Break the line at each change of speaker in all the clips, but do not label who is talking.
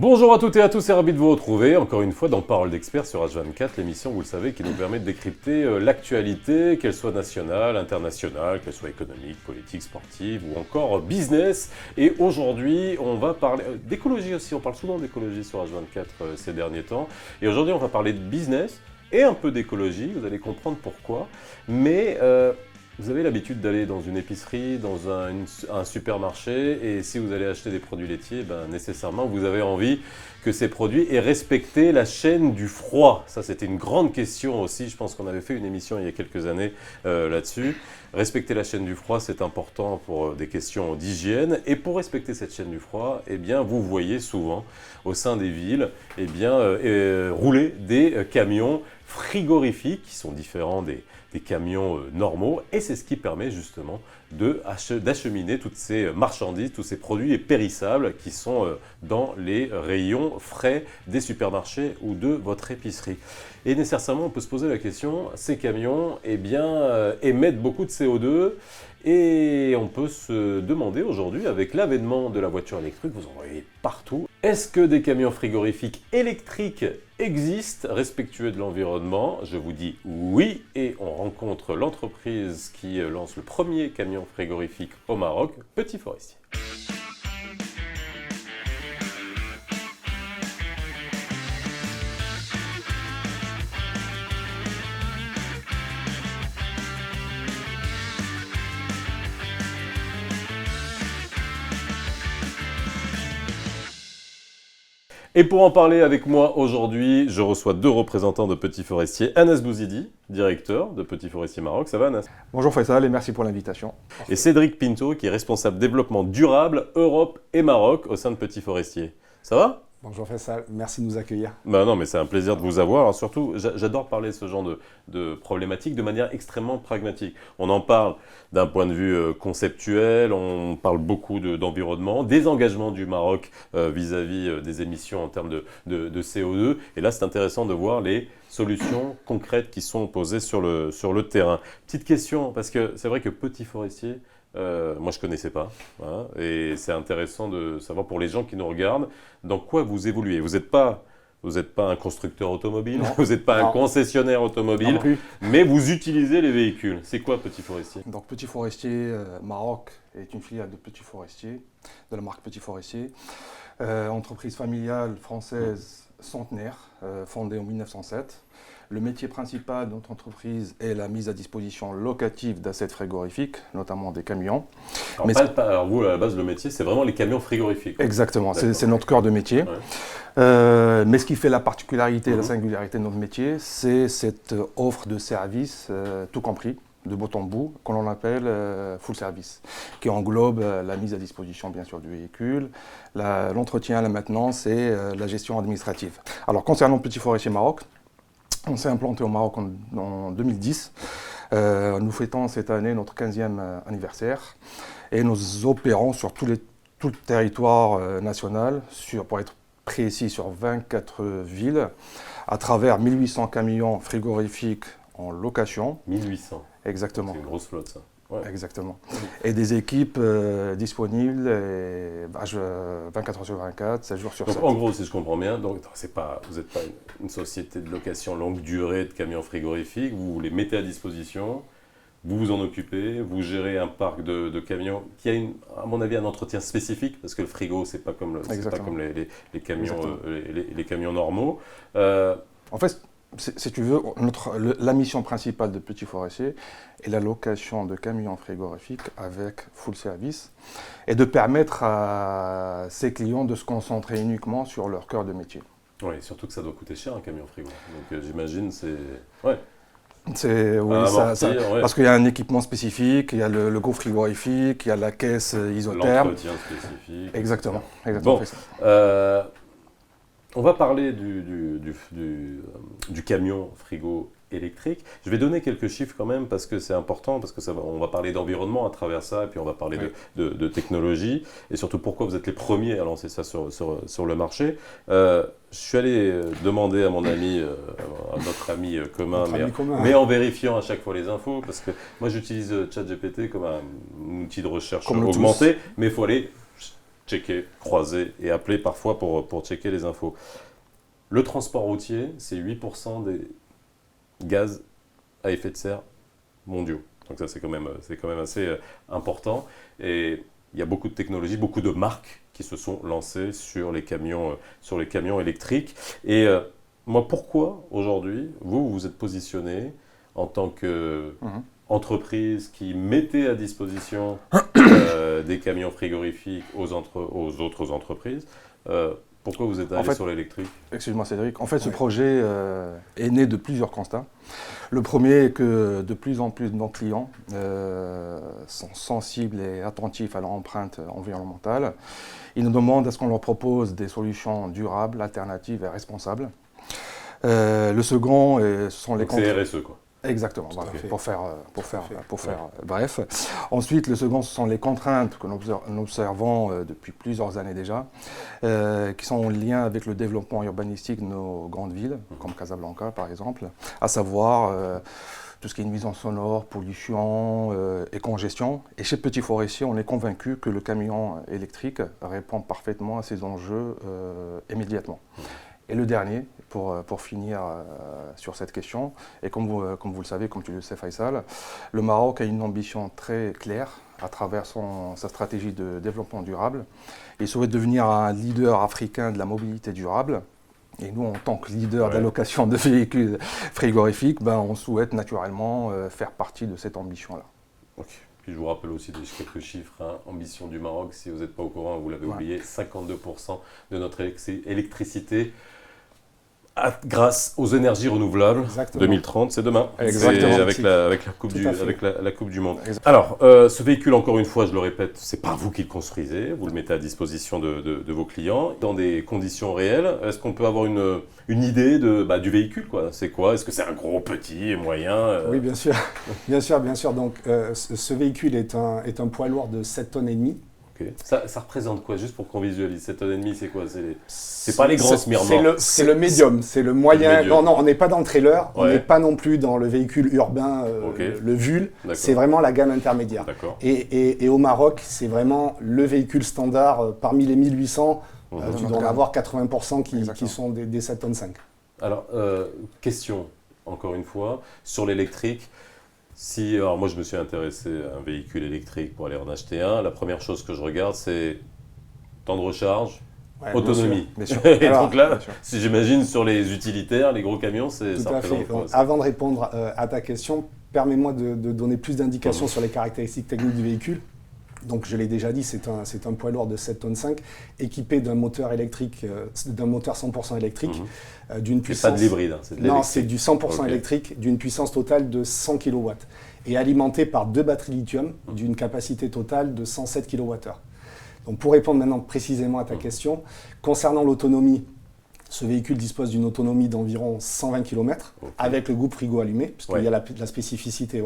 Bonjour à toutes et à tous et ravi de vous retrouver encore une fois dans Parole d'experts sur H24, l'émission, vous le savez, qui nous permet de décrypter l'actualité, qu'elle soit nationale, internationale, qu'elle soit économique, politique, sportive ou encore business. Et aujourd'hui, on va parler d'écologie aussi, on parle souvent d'écologie sur H24 ces derniers temps. Et aujourd'hui, on va parler de business et un peu d'écologie, vous allez comprendre pourquoi. Mais vous avez l'habitude d'aller dans une épicerie, dans un supermarché, et si vous allez acheter des produits laitiers, nécessairement vous avez envie que ces produits aient respecté la chaîne du froid. Ça, c'était une grande question aussi. Je pense qu'on avait fait une émission il y a quelques années là-dessus. Respecter la chaîne du froid, c'est important pour des questions d'hygiène. Et pour respecter cette chaîne du froid, eh bien, vous voyez souvent au sein des villes rouler des camions frigorifiques qui sont différents des camions normaux, et c'est ce qui permet justement d'acheminer toutes ces marchandises, tous ces produits périssables qui sont dans les rayons frais des supermarchés ou de votre épicerie. Et nécessairement, on peut se poser la question, ces camions émettent beaucoup de CO2, et on peut se demander aujourd'hui, avec l'avènement de la voiture électrique, vous en voyez partout, est-ce que des camions frigorifiques électriques existent, respectueux de l'environnement? Je vous dis oui, et on rencontre l'entreprise qui lance le premier camion frigorifique au Maroc, Petit Forestier. Et pour en parler avec moi aujourd'hui, je reçois deux représentants de Petit Forestier. Anas Bouzidi, directeur de Petit Forestier Maroc. Ça va, Anas?
Bonjour Faisal et merci pour l'invitation.
Et Cédric Pinto, qui est responsable développement durable Europe et Maroc au sein de Petit Forestier. Ça va?
Bonjour Faisal, merci de nous accueillir.
Non, mais c'est un plaisir de vous avoir. Surtout, j'adore parler de ce genre de problématiques de manière extrêmement pragmatique. On en parle d'un point de vue conceptuel, on parle beaucoup d'environnement, des engagements du Maroc vis-à-vis des émissions en termes de CO2. Et là, c'est intéressant de voir les solutions concrètes qui sont posées sur le terrain. Petite question, parce que c'est vrai que Petit Forestier, moi je ne connaissais pas, hein, et c'est intéressant de savoir pour les gens qui nous regardent, dans quoi vous évoluez. Vous n'êtes pas un constructeur automobile, vous n'êtes pas un concessionnaire automobile, mais vous utilisez les véhicules. C'est quoi Petit Forestier?
Donc Petit Forestier Maroc est une filiale de Petit Forestier, de la marque Petit Forestier, entreprise familiale française centenaire, fondée en 1907. Le métier principal de notre entreprise est la mise à disposition locative d'assets frigorifiques, notamment des camions.
Alors vous, à la base, le métier, c'est vraiment les camions frigorifiques.
Exactement, c'est notre cœur de métier. Ouais. Mais ce qui fait la particularité et la singularité de notre métier, c'est cette offre de services, tout compris, de bout en bout, qu'on l'on appelle full service, qui englobe la mise à disposition, bien sûr, du véhicule, l'entretien, la maintenance et la gestion administrative. Alors, concernant Petit Forestier Maroc, on s'est implanté au Maroc en 2010. Nous fêtons cette année notre 15e anniversaire et nous opérons sur tout le territoire national, pour être précis sur 24 villes, à travers 1800 camions frigorifiques en location.
1800.
Exactement.
C'est une grosse flotte, ça. Ouais.
Exactement. Et des équipes disponibles 24 heures sur 24, 7 jours sur 7.
En gros, si je comprends bien, vous n'êtes pas une société de location longue durée de camions frigorifiques, vous les mettez à disposition, vous vous en occupez, vous gérez un parc de camions qui a, à mon avis, un entretien spécifique, parce que le frigo, c'est pas comme les camions normaux.
En fait, si tu veux, la mission principale de Petit Forestier est la location de camions frigorifiques avec full service et de permettre à ses clients de se concentrer uniquement sur leur cœur de métier.
Oui, surtout que ça doit coûter cher un camion frigo. Donc j'imagine c'est... Ouais.
Parce qu'il y a un équipement spécifique, il y a le gros frigorifique, il y a la caisse isotherme.
L'entretien spécifique.
Exactement.
Bon, on va parler du camion frigo électrique. Je vais donner quelques chiffres quand même parce que c'est important, parce que on va parler d'environnement à travers ça, et puis on va parler de technologie, et surtout pourquoi vous êtes les premiers à lancer ça sur le marché. Je suis allé demander à mon ami, à notre ami commun, mais en vérifiant à chaque fois les infos, parce que moi j'utilise ChatGPT comme un outil de recherche augmenté, mais il faut aller checker, croiser et appeler parfois pour checker les infos. Le transport routier, c'est 8% des gaz à effet de serre mondiaux. Donc ça, c'est quand même assez important. Et il y a beaucoup de technologies, beaucoup de marques qui se sont lancées sur les camions électriques. Et moi, pourquoi aujourd'hui, vous êtes positionné en tant qu'entreprise qui mettait à disposition des camions frigorifiques aux autres entreprises, pourquoi vous êtes allé sur l'électrique?
Excuse-moi Cédric, en fait ce projet est né de plusieurs constats. Le premier est que de plus en plus de nos clients sont sensibles et attentifs à leur empreinte environnementale. Ils nous demandent à ce qu'on leur propose des solutions durables, alternatives et responsables. Le second, ce sont les
C'est RSE quoi.
Exactement, voilà, pour faire bref. Ensuite, le second, ce sont les contraintes que nous observons depuis plusieurs années déjà, qui sont en lien avec le développement urbanistique de nos grandes villes, comme Casablanca par exemple, à savoir tout ce qui est nuisance sonore, pollution et congestion. Et chez Petit Forestier, on est convaincu que le camion électrique répond parfaitement à ces enjeux immédiatement. Et le dernier, pour finir sur cette question, et comme vous le savez, comme tu le sais Faisal, le Maroc a une ambition très claire à travers sa stratégie de développement durable. Il souhaite devenir un leader africain de la mobilité durable. Et nous, en tant que leader d'allocation de véhicules frigorifiques, on souhaite naturellement faire partie de cette ambition-là.
Okay. Puis je vous rappelle aussi quelques chiffres. Ambition du Maroc, si vous n'êtes pas au courant, vous l'avez oublié, 52% de notre électricité grâce aux énergies renouvelables. Exactement. 2030, c'est demain.
Exactement.
Avec la Coupe du Monde. Exactement. Alors, ce véhicule, encore une fois, je le répète, c'est pas vous qui le construisez, vous le mettez à disposition de vos clients. Dans des conditions réelles, est-ce qu'on peut avoir une idée du véhicule quoi? C'est quoi? Est-ce que c'est un gros, petit, moyen
Oui, bien sûr. bien sûr. Donc, ce véhicule est un poids lourd de 7,5 tonnes.
Okay. Ça représente quoi? Juste pour qu'on visualise, 7,5 tonnes, c'est quoi? C'est pas les gros Smirnoff.
C'est le médium, c'est le moyen. Non, on n'est pas dans le trailer, on n'est pas non plus dans le véhicule urbain, le VUL. C'est vraiment la gamme intermédiaire. Et au Maroc, c'est vraiment le véhicule standard. Parmi les 1800, tu dois en avoir 80% qui sont des 7,5 tonnes.
Alors, question, encore une fois, sur l'électrique. Alors moi je me suis intéressé à un véhicule électrique pour aller en acheter un, la première chose que je regarde c'est temps de recharge, autonomie.
Bien sûr.
Et alors, donc là, si j'imagine sur les utilitaires, les gros camions, ça représente quoi?
Avant de répondre à ta question, permets-moi de donner plus d'indications sur les caractéristiques techniques du véhicule. Donc je l'ai déjà dit, c'est un poids lourd de 7,5 tonnes équipé d'un moteur électrique, d'un moteur 100% électrique, d'une puissance...
C'est pas de l'hybride, c'est de l'électrique.
Non, c'est du 100% électrique, d'une puissance totale de 100 kW et alimenté par 2 batteries lithium d'une capacité totale de 107 kWh. Donc pour répondre maintenant précisément à ta question, concernant l'autonomie, ce véhicule dispose d'une autonomie d'environ 120 km avec le groupe frigo allumé, puisqu'il y a la spécificité.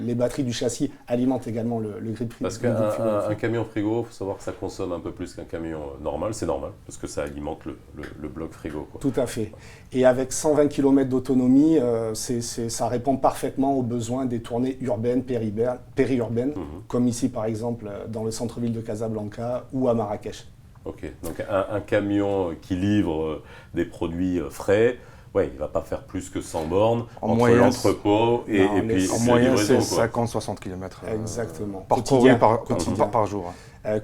Les batteries du châssis alimentent également le grille frigo.
Parce qu'un camion frigo, il faut savoir que ça consomme un peu plus qu'un camion normal. C'est normal, parce que ça alimente le bloc frigo.
Tout à fait. Et avec 120 km d'autonomie, ça répond parfaitement aux besoins des tournées urbaines, périurbaines, comme ici par exemple dans le centre-ville de Casablanca ou à Marrakech.
Ok, donc un camion qui livre des produits frais, il ne va pas faire plus que 100 bornes entre l'entrepôt et puis
en moyenne, c'est 50-60 km
exactement.
Parcouru par jour.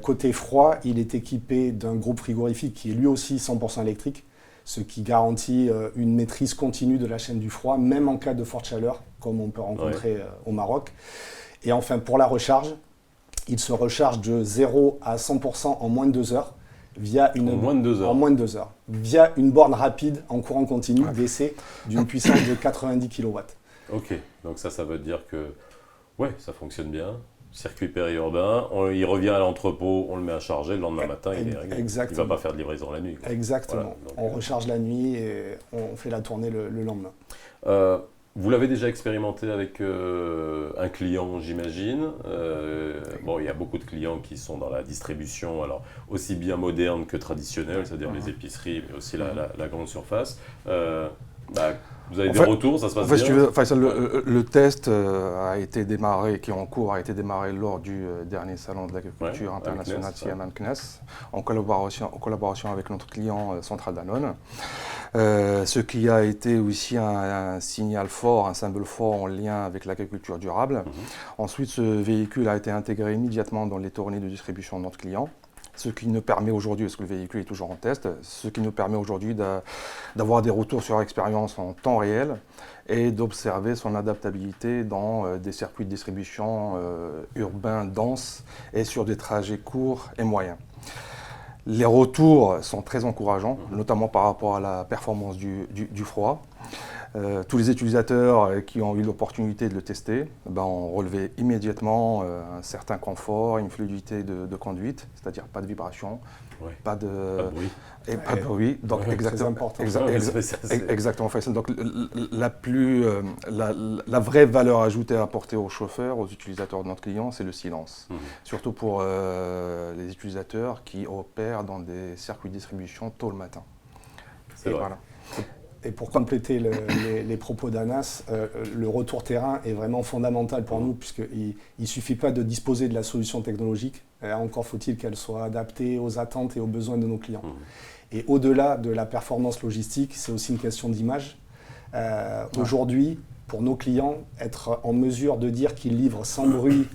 Côté froid, il est équipé d'un groupe frigorifique qui est lui aussi 100% électrique, ce qui garantit une maîtrise continue de la chaîne du froid, même en cas de forte chaleur, comme on peut rencontrer au Maroc. Et enfin, pour la recharge, il se recharge de 0 à 100% en moins de 2 heures. En moins de 2 heures. Via une borne rapide en courant continu DC d'une puissance de 90 kW.
Ok, donc ça veut dire que ça fonctionne bien. Circuit périurbain, il revient à l'entrepôt, on le met à charger, le lendemain matin, il est réglé.
Exactement.
Il ne va pas faire de livraison la nuit. Quoi.
Exactement. Voilà, donc, on recharge la nuit et on fait la tournée le lendemain.
Vous l'avez déjà expérimenté avec un client, j'imagine. Il y a beaucoup de clients qui sont dans la distribution, alors aussi bien moderne que traditionnelle, c'est-à-dire les épiceries, mais aussi la grande surface. Vous avez des retours, ça se passe bien?
Si tu veux, Faisal, le test a été démarré, qui est en cours, a été démarré lors du dernier salon de l'agriculture internationale CIAM CNES, en collaboration avec notre client Centrale Danone. Ce qui a été aussi un signal fort, un symbole fort en lien avec l'agriculture durable. Ensuite, ce véhicule a été intégré immédiatement dans les tournées de distribution de notre client. Ce qui nous permet aujourd'hui, parce que le véhicule est toujours en test, ce qui nous permet aujourd'hui d'avoir des retours sur expérience en temps réel et d'observer son adaptabilité dans des circuits de distribution urbains denses et sur des trajets courts et moyens. Les retours sont très encourageants, notamment par rapport à la performance du froid. Tous les utilisateurs qui ont eu l'opportunité de le tester ont relevé immédiatement un certain confort, une fluidité de conduite, c'est-à-dire pas de vibration, pas de bruit. Et pas de bruit. Donc exactement. Donc la vraie valeur ajoutée à apporter aux chauffeurs, aux utilisateurs de notre client, c'est le silence. Surtout pour les utilisateurs qui opèrent dans des circuits de distribution tôt le matin.
C'est vrai.
Voilà. Et pour compléter les propos d'Anas, le retour terrain est vraiment fondamental pour nous, puisqu'il ne suffit pas de disposer de la solution technologique, encore faut-il qu'elle soit adaptée aux attentes et aux besoins de nos clients. Et au-delà de la performance logistique, c'est aussi une question d'image. Aujourd'hui, pour nos clients, être en mesure de dire qu'ils livrent sans bruit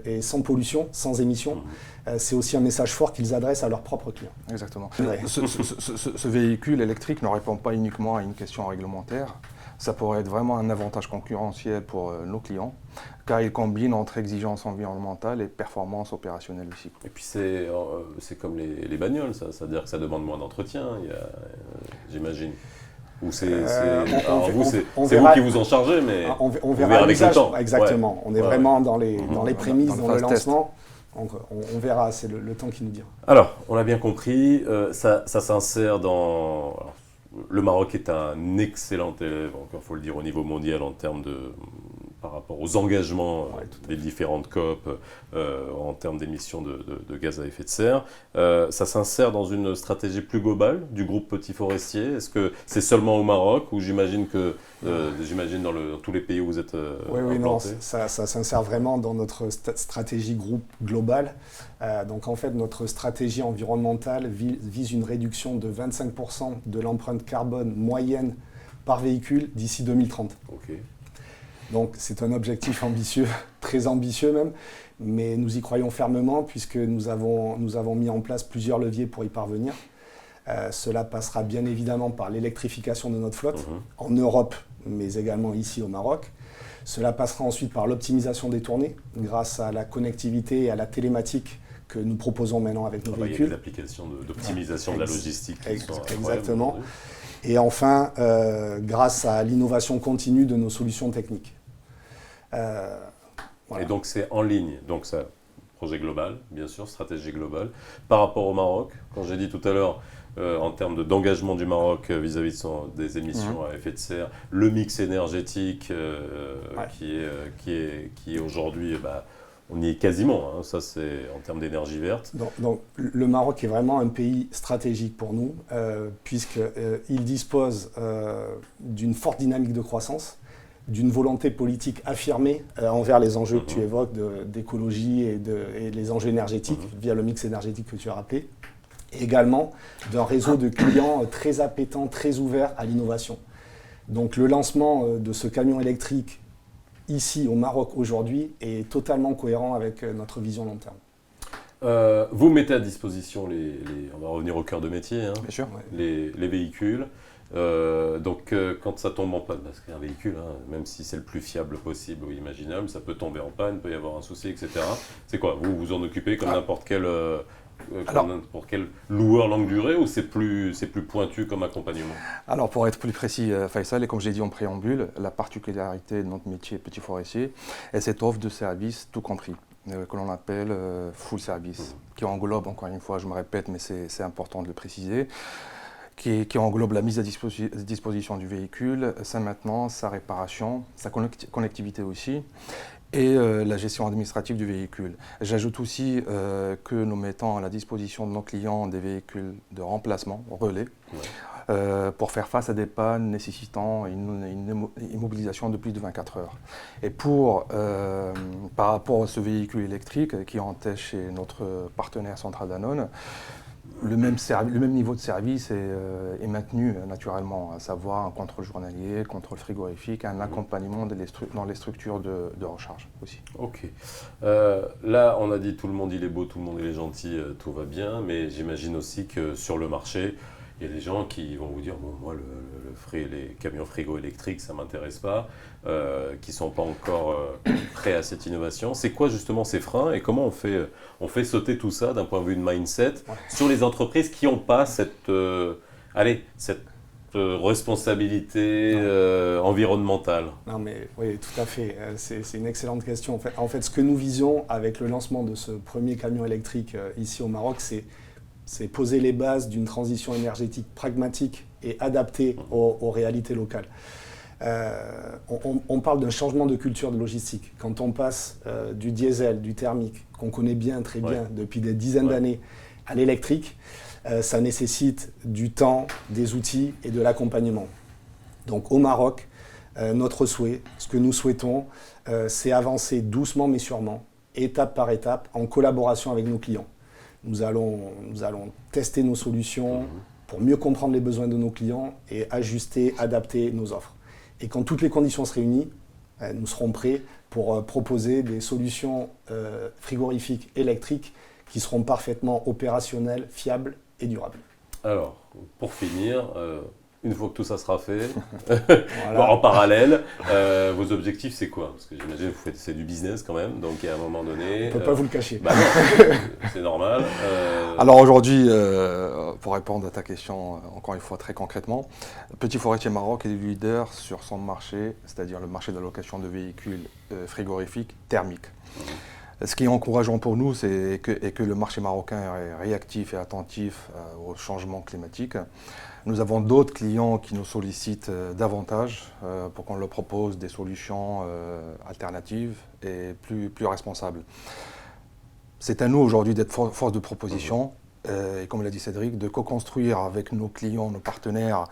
et sans pollution, sans émission, c'est aussi un message fort qu'ils adressent à leurs propres clients.
Exactement. Ce véhicule électrique ne répond pas uniquement à une question réglementaire. Ça pourrait être vraiment un avantage concurrentiel pour nos clients, car il combine entre exigences environnementales et performance opérationnelle aussi.
Et puis c'est comme les bagnoles, ça veut dire que ça demande moins d'entretien, j'imagine. Ou c'est vous qui vous en chargez, mais
on verra
avec le temps.
Exactement. On est vraiment dans les prémices, dans le lancement. On verra, c'est le temps qui nous dira.
Alors, on l'a bien compris, ça s'insère dans... Alors, le Maroc est un excellent élève, encore il faut le dire, au niveau mondial en termes par rapport aux engagements des différentes COP, en termes d'émissions de gaz à effet de serre. Ça s'insère dans une stratégie plus globale du groupe Petit Forestier. Est-ce que c'est seulement au Maroc ou j'imagine dans tous les pays où vous êtes
Oui, non, ça s'insère vraiment dans notre stratégie groupe globale. Donc en fait, notre stratégie environnementale vise une réduction de 25% de l'empreinte carbone moyenne par véhicule d'ici 2030.
Okay.
Donc c'est un objectif ambitieux, très ambitieux même, mais nous y croyons fermement puisque nous avons mis en place plusieurs leviers pour y parvenir. Cela passera bien évidemment par l'électrification de notre flotte en Europe, mais également ici au Maroc. Cela passera ensuite par l'optimisation des tournées grâce à la connectivité et à la télématique que nous proposons maintenant avec nos véhicules.
Il y a des applications d'optimisation de la logistique.
Exactement. Et enfin, grâce à l'innovation continue de nos solutions techniques.
Voilà. Et donc c'est en ligne, donc ça, projet global, bien sûr, stratégie globale. Par rapport au Maroc, quand j'ai dit tout à l'heure, en termes d'engagement du Maroc vis-à-vis des émissions à effet de serre, le mix énergétique qui est aujourd'hui, on y est quasiment, ça c'est en termes d'énergie verte.
Donc le Maroc est vraiment un pays stratégique pour nous, puisqu'il dispose d'une forte dynamique de croissance, d'une volonté politique affirmée envers les enjeux que tu évoques d'écologie et les enjeux énergétiques via le mix énergétique que tu as rappelé, et également d'un réseau de clients très appétants, très ouverts à l'innovation. Donc le lancement de ce camion électrique ici au Maroc aujourd'hui est totalement cohérent avec notre vision long terme.
Vous mettez à disposition on va revenir au cœur de métier,
bien sûr,
les véhicules. Donc quand ça tombe en panne, parce qu'un véhicule, même si c'est le plus fiable possible ou imaginable, ça peut tomber en panne, peut y avoir un souci, etc. C'est quoi, vous vous en occupez comme n'importe quel loueur longue durée ou c'est plus pointu comme accompagnement?
Alors pour être plus précis, Faisal, et comme je l'ai dit en préambule, la particularité de notre métier petit forestier est cette offre de service tout compris, que l'on appelle full service, qui englobe, encore une fois, je me répète, mais c'est important de le préciser, qui englobe la mise à disposition du véhicule, sa maintenance, sa réparation, sa connectivité aussi, et la gestion administrative du véhicule. J'ajoute aussi que nous mettons à la disposition de nos clients des véhicules de remplacement, relais, pour faire face à des pannes nécessitant une immobilisation de plus de 24 heures. Et par rapport à ce véhicule électrique qui est chez notre partenaire Centrale Danone, le même niveau de service est maintenu naturellement, à savoir un contrôle journalier, contrôle frigorifique, un accompagnement dans les structures de recharge aussi.
Ok. Là, on a dit tout le monde il est beau, tout le monde il est gentil, tout va bien, mais j'imagine aussi que sur le marché, il y a des gens qui vont vous dire bon, moi, les camions frigo électriques, ça ne m'intéresse pas, qui ne sont pas encore prêts à cette innovation. C'est quoi justement ces freins et comment on fait sauter tout ça d'un point de vue de mindset sur les entreprises qui n'ont pas cette responsabilité environnementale?
Non, mais oui, tout à fait. C'est une excellente question. En fait, ce que nous visions avec le lancement de ce premier camion électrique ici au Maroc, c'est poser les bases d'une transition énergétique pragmatique et adaptée aux réalités locales. On parle d'un changement de culture de logistique. Quand on passe du diesel, du thermique, qu'on connaît très bien depuis des dizaines d'années, à l'électrique, ça nécessite du temps, des outils et de l'accompagnement. Donc au Maroc, notre souhait, ce que nous souhaitons, c'est avancer doucement mais sûrement, étape par étape, en collaboration avec nos clients. Nous allons tester nos solutions pour mieux comprendre les besoins de nos clients et ajuster, adapter nos offres. Et quand toutes les conditions se réunissent, nous serons prêts pour proposer des solutions frigorifiques électriques qui seront parfaitement opérationnelles, fiables et durables.
Alors, pour finir, une fois que tout ça sera fait, en parallèle, vos objectifs, c'est quoi? Parce que j'imagine que c'est du business quand même, donc à un moment donné...
On ne peut pas vous le cacher.
Non, c'est normal.
Alors aujourd'hui, pour répondre à ta question, encore une fois très concrètement, Petit Forestier Maroc est le leader sur son marché, c'est-à-dire le marché de la location de véhicules frigorifiques thermiques. Ce qui est encourageant pour nous, c'est que le marché marocain est réactif et attentif au changement climatique. Nous avons d'autres clients qui nous sollicitent davantage pour qu'on leur propose des solutions alternatives et plus responsables. C'est à nous aujourd'hui d'être force de proposition et comme l'a dit Cédric, de co-construire avec nos clients, nos partenaires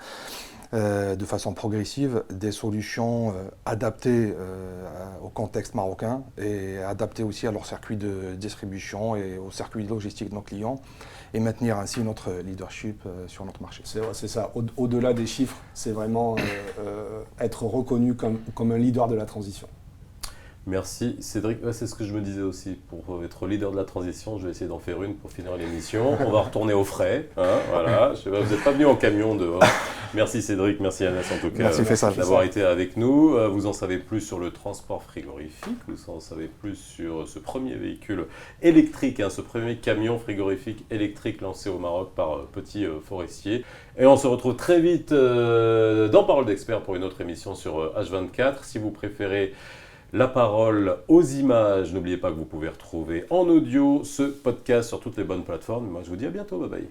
de façon progressive des solutions adaptées au contexte marocain et adaptées aussi à leur circuit de distribution et au circuit logistique de nos clients et maintenir ainsi notre leadership sur notre marché.
C'est ça. Au-delà des chiffres, c'est vraiment être reconnu comme un leader de la transition.
Merci Cédric, c'est ce que je me disais aussi, pour être leader de la transition, je vais essayer d'en faire une pour finir l'émission. On va retourner au frais, voilà. Je sais pas, vous n'êtes pas venu en camion dehors. Merci Cédric, merci Anas en tout cas d'avoir été avec nous. Vous en savez plus sur le transport frigorifique, vous en savez plus sur ce premier véhicule électrique, ce premier camion frigorifique électrique lancé au Maroc par Petit Forestier. Et on se retrouve très vite dans Parole d'Expert pour une autre émission sur H24. Si vous préférez la parole aux images, n'oubliez pas que vous pouvez retrouver en audio ce podcast sur toutes les bonnes plateformes. Moi je vous dis à bientôt, bye bye.